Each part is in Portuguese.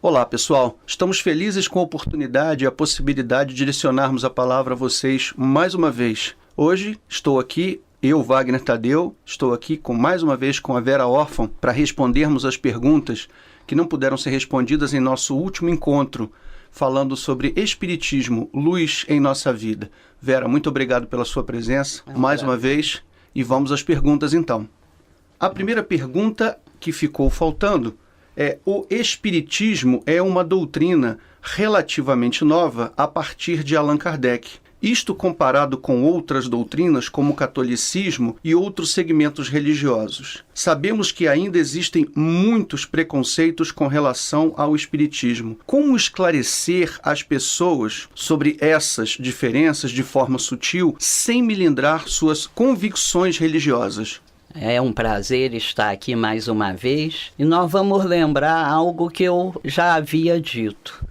Olá, pessoal. Estamos felizes com a oportunidade e a possibilidade de direcionarmos a palavra a vocês mais uma vez. Hoje estou aqui, eu, Wagner Tadeu, estou aqui mais uma vez com a Vera Órfão para respondermos as perguntas que não puderam ser respondidas em nosso último encontro, falando sobre Espiritismo, luz em nossa vida. Vera, muito obrigado pela sua presença mais uma vez e vamos às perguntas então. A primeira pergunta que ficou faltando é: o Espiritismo é uma doutrina relativamente nova a partir de Allan Kardec. Isto comparado com outras doutrinas como o catolicismo e outros segmentos religiosos. Sabemos que ainda existem muitos preconceitos com relação ao Espiritismo. Como esclarecer as pessoas sobre essas diferenças de forma sutil, sem melindrar suas convicções religiosas? É um prazer estar aqui mais uma vez e nós vamos lembrar algo que eu já havia dito.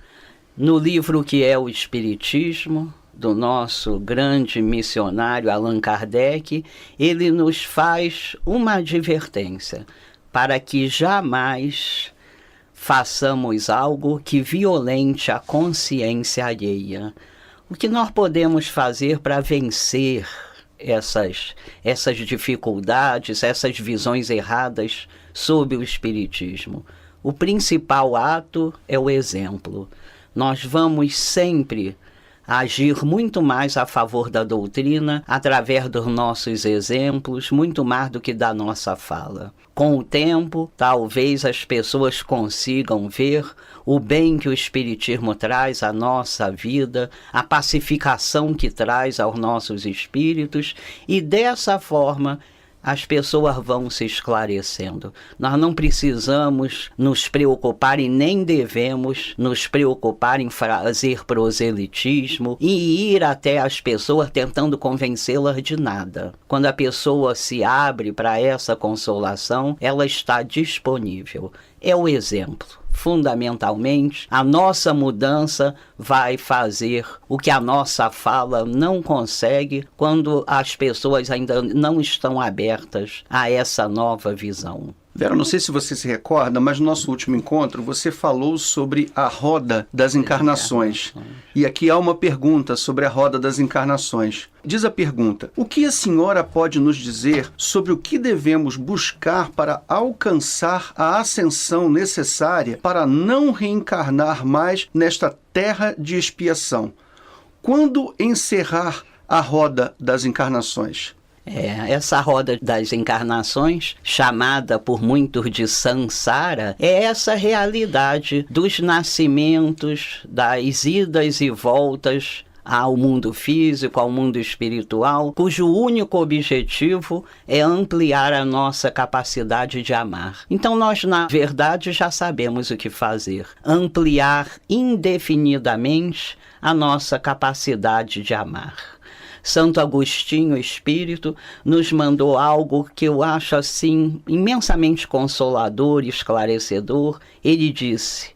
No livro que é o Espiritismo, do nosso grande missionário Allan Kardec, ele nos faz uma advertência para que jamais façamos algo que violente a consciência alheia. O que nós podemos fazer para vencer essas dificuldades, essas visões erradas sobre o Espiritismo? O principal ato é o exemplo. Nós vamos sempre agir muito mais a favor da doutrina através dos nossos exemplos, muito mais do que da nossa fala. Com o tempo, talvez as pessoas consigam ver o bem que o Espiritismo traz à nossa vida, a pacificação que traz aos nossos espíritos, e dessa forma as pessoas vão se esclarecendo. Nós não precisamos nos preocupar e nem devemos nos preocupar em fazer proselitismo e ir até as pessoas tentando convencê-las de nada. Quando a pessoa se abre para essa consolação, ela está disponível. É o exemplo. Fundamentalmente, a nossa mudança vai fazer o que a nossa fala não consegue quando as pessoas ainda não estão abertas a essa nova visão. Vera, não sei se você se recorda, mas no nosso último encontro você falou sobre a roda das encarnações. E aqui há uma pergunta sobre a roda das encarnações. Diz a pergunta: o que a senhora pode nos dizer sobre o que devemos buscar para alcançar a ascensão necessária para não reencarnar mais nesta terra de expiação? Quando encerrar a roda das encarnações? Essa roda das encarnações, chamada por muitos de Sansara, é essa realidade dos nascimentos, das idas e voltas ao mundo físico, ao mundo espiritual, cujo único objetivo é ampliar a nossa capacidade de amar. Então nós, na verdade, já sabemos o que fazer: ampliar indefinidamente a nossa capacidade de amar. Santo Agostinho Espírito nos mandou algo que eu acho assim imensamente consolador e esclarecedor. Ele disse: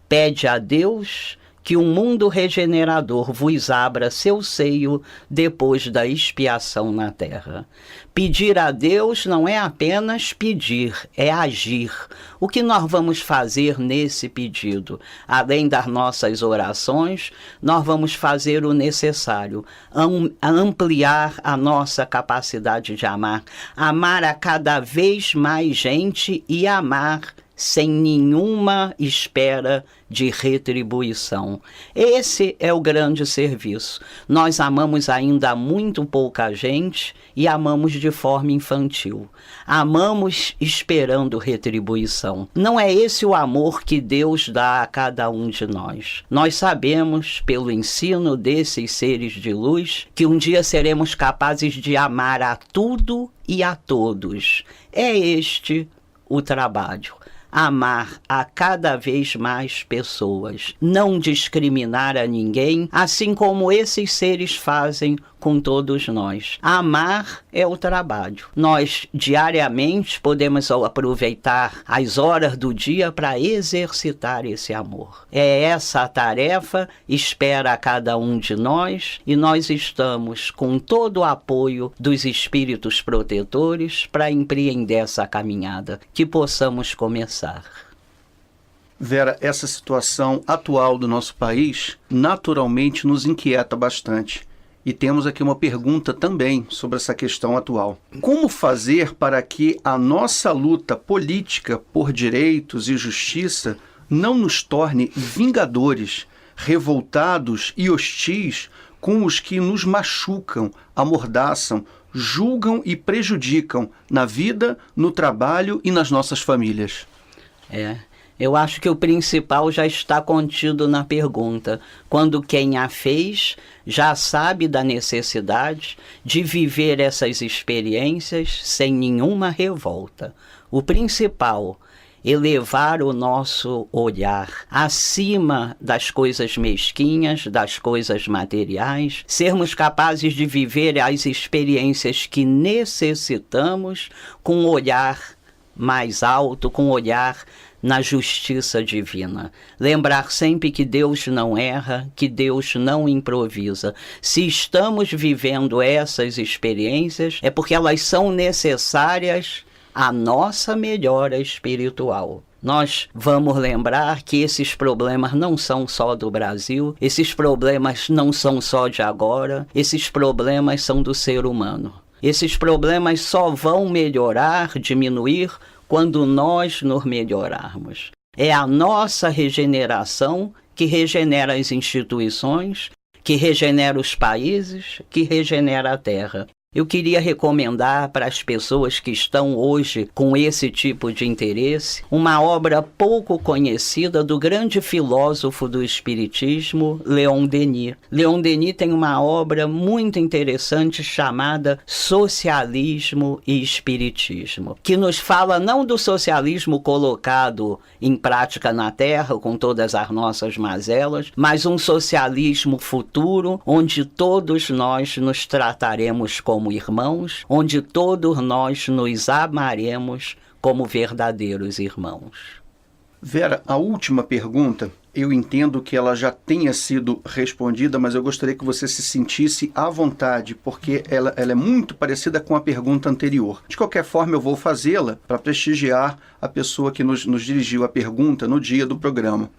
pede a Deus que um mundo regenerador vos abra seu seio depois da expiação na terra. Pedir a Deus não é apenas pedir, é agir. O que nós vamos fazer nesse pedido? Além das nossas orações, nós vamos fazer o necessário: ampliar a nossa capacidade de amar, amar a cada vez mais gente e amar sem nenhuma espera de retribuição. Esse é o grande serviço. Nós amamos ainda muito pouca gente e amamos de forma infantil. Amamos esperando retribuição. Não é esse o amor que Deus dá a cada um de nós. Nós sabemos, pelo ensino desses seres de luz, que um dia seremos capazes de amar a tudo e a todos. É este o trabalho: amar a cada vez mais pessoas, não discriminar a ninguém, assim como esses seres fazem com todos nós. Amar é o trabalho. Nós diariamente podemos aproveitar as horas do dia para exercitar esse amor. É essa a tarefa, espera a cada um de nós, e nós estamos com todo o apoio dos espíritos protetores para empreender essa caminhada, que possamos começar. Vera, essa situação atual do nosso país naturalmente nos inquieta bastante. E temos aqui uma pergunta também sobre essa questão atual. Como fazer para que a nossa luta política por direitos e justiça não nos torne vingadores, revoltados e hostis com os que nos machucam, amordaçam, julgam e prejudicam na vida, no trabalho e nas nossas famílias? Eu acho que o principal já está contido na pergunta. Quando quem a fez já sabe da necessidade de viver essas experiências sem nenhuma revolta. O principal, elevar o nosso olhar acima das coisas mesquinhas, das coisas materiais, sermos capazes de viver as experiências que necessitamos com um olhar mais alto, com um olhar na justiça divina. Lembrar sempre que Deus não erra, que Deus não improvisa. Se estamos vivendo essas experiências, é porque elas são necessárias à nossa melhora espiritual. Nós vamos lembrar que esses problemas não são só do Brasil, esses problemas não são só de agora, esses problemas são do ser humano. Esses problemas só vão melhorar, diminuir, quando nós nos melhorarmos. É a nossa regeneração que regenera as instituições, que regenera os países, que regenera a terra. Eu queria recomendar para as pessoas que estão hoje com esse tipo de interesse uma obra pouco conhecida do grande filósofo do Espiritismo, Leon Denis. Leon Denis tem uma obra muito interessante chamada Socialismo e Espiritismo, que nos fala não do socialismo colocado em prática na Terra, com todas as nossas mazelas, mas um socialismo futuro, onde todos nós nos trataremos como irmãos, onde todos nós nos amaremos como verdadeiros irmãos. Vera, a última pergunta, eu entendo que ela já tenha sido respondida, mas eu gostaria que você se sentisse à vontade, porque ela é muito parecida com a pergunta anterior. De qualquer forma, eu vou fazê-la para prestigiar a pessoa que nos dirigiu a pergunta no dia do programa.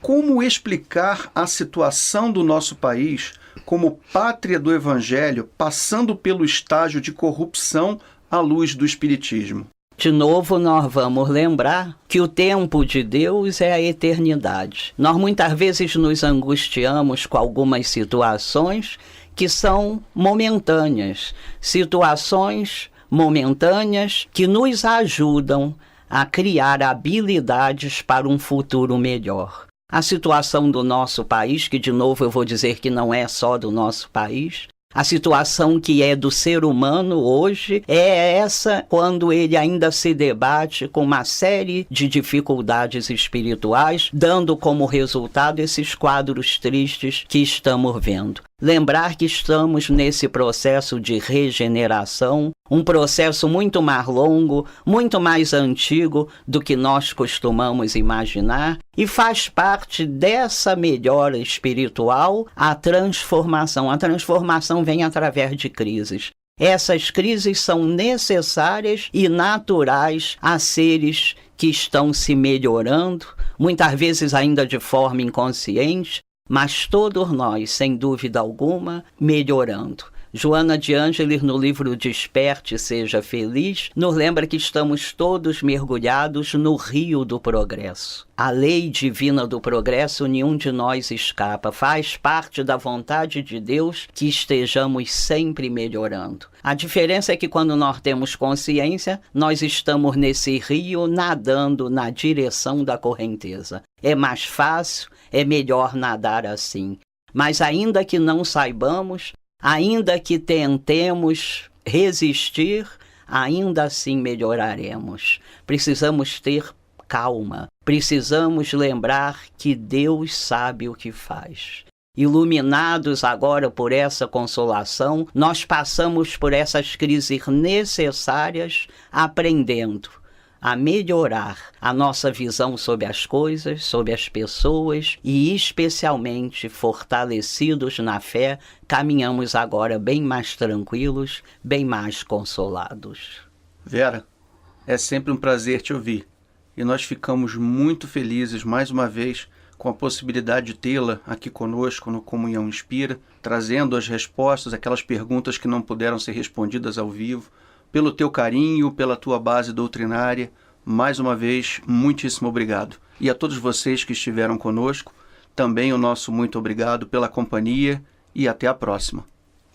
Como explicar a situação do nosso país como pátria do Evangelho, passando pelo estágio de corrupção à luz do Espiritismo? De novo, nós vamos lembrar que o tempo de Deus é a eternidade. Nós muitas vezes nos angustiamos com algumas situações que são momentâneas, situações momentâneas que nos ajudam a criar habilidades para um futuro melhor. A situação do nosso país, que de novo eu vou dizer que não é só do nosso país, a situação que é do ser humano hoje é essa quando ele ainda se debate com uma série de dificuldades espirituais, dando como resultado esses quadros tristes que estamos vendo. Lembrar que estamos nesse processo de regeneração, um processo muito mais longo, muito mais antigo do que nós costumamos imaginar, e faz parte dessa melhora espiritual a transformação. A transformação vem através de crises. Essas crises são necessárias e naturais a seres que estão se melhorando, muitas vezes ainda de forma inconsciente, mas todos nós, sem dúvida alguma, melhorando. Joana de Ângeles, no livro Desperte, Seja Feliz, nos lembra que estamos todos mergulhados no rio do progresso. A lei divina do progresso, nenhum de nós escapa. Faz parte da vontade de Deus que estejamos sempre melhorando. A diferença é que quando nós temos consciência, nós estamos nesse rio nadando na direção da correnteza. É mais fácil, é melhor nadar assim. Mas ainda que não saibamos, ainda que tentemos resistir, ainda assim melhoraremos. Precisamos ter calma. Precisamos lembrar que Deus sabe o que faz. Iluminados agora por essa consolação, nós passamos por essas crises necessárias, aprendendo a melhorar a nossa visão sobre as coisas, sobre as pessoas e, especialmente, fortalecidos na fé, caminhamos agora bem mais tranquilos, bem mais consolados. Vera, é sempre um prazer te ouvir. e nós ficamos muito felizes, mais uma vez, com a possibilidade de tê-la aqui conosco no Comunhão Inspira, trazendo as respostas, aquelas perguntas que não puderam ser respondidas ao vivo, pelo teu carinho, pela tua base doutrinária. Mais uma vez, muitíssimo obrigado. E a todos vocês que estiveram conosco, também o nosso muito obrigado pela companhia e até a próxima.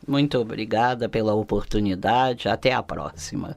Muito obrigada pela oportunidade. Até a próxima.